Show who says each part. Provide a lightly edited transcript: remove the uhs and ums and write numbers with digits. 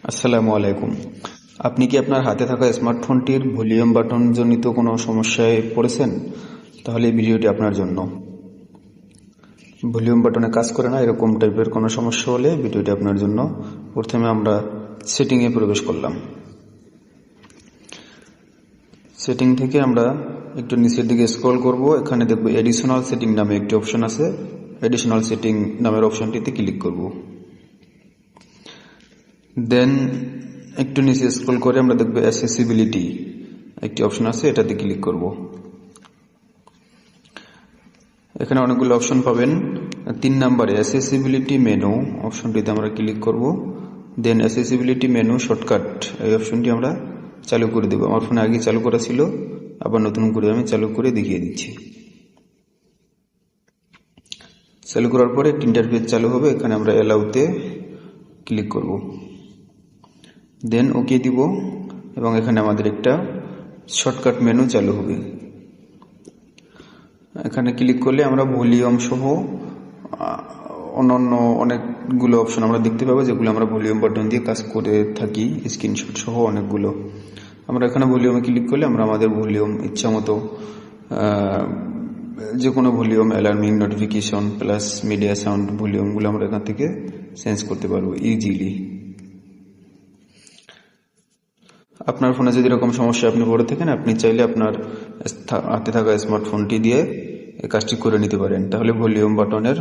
Speaker 1: আসসালামু আলাইকুম। আপনি কি আপনার হাতে থাকা স্মার্টফোনটির ভলিউম বাটন জনিত কোনো সমস্যায় পড়েছেন? তাহলে এই ভিডিওটি আপনার জন্য। ভলিউম বাটনে কাজ করে না এরকম টাইপের কোনো সমস্যা হলে ভিডিওটি আপনার জন্য। প্রথমে আমরা সেটিংয়ে প্রবেশ করলাম। সেটিং থেকে আমরা একটু নিচের দিকে স্ক্রল করব। এখানে দেখব এডিশনাল সেটিং নামে একটি অপশন আছে। এডিশনাল সেটিং নামের অপশনটিতে ক্লিক করব। দেন একটু নিচে স্ক্রল করে আমরা দেখব অ্যাসেসিবিলিটি একটি অপশন আছে, এটাতে ক্লিক করব। এখানে অনেকগুলো অপশন পাবেন। 3 নম্বরে অ্যাসেসিবিলিটি মেনু অপশনটিতে আমরা ক্লিক করব। দেন অ্যাসেসিবিলিটি মেনু শর্টকাট এই অপশনটি আমরা চালু করে দেব। আমার ফোনে আগে চালু করা ছিল, আবার নতুন করে আমি চালু করে দেখিয়ে দিচ্ছি। চালু করার পরে একটি ইন্টারফেস চালু হবে। এখানে আমরা অ্যালাউতে ক্লিক করব। দেন ওকে দিব এবং এখানে আমাদের একটা শর্টকাট মেনু চালু হবে। এখানে ক্লিক করলে আমরা ভলিউম সহ অন্যান্য অনেকগুলো অপশন আমরা দেখতে পাবো, যেগুলো আমরা ভলিউম বাটন দিয়ে কাজ করে থাকি। স্ক্রিনশট সহ অনেকগুলো আমরা এখানে ভলিউমে ক্লিক করলে আমরা আমাদের ভলিউম ইচ্ছা মতো যে কোনো volume, alarming, notification plus media sound ভলিউমগুলো আমরা এখান থেকে চেঞ্জ করতে পারবো ইজিলি। আপনার ফোনে যদি এরকম সমস্যা আপনি পড়ে থাকেন, আপনি চাইলে আপনার হাতে থাকা স্মার্টফোনটি দিয়ে এই কাজটি করে নিতে পারেন। তাহলে ভলিউম বাটনের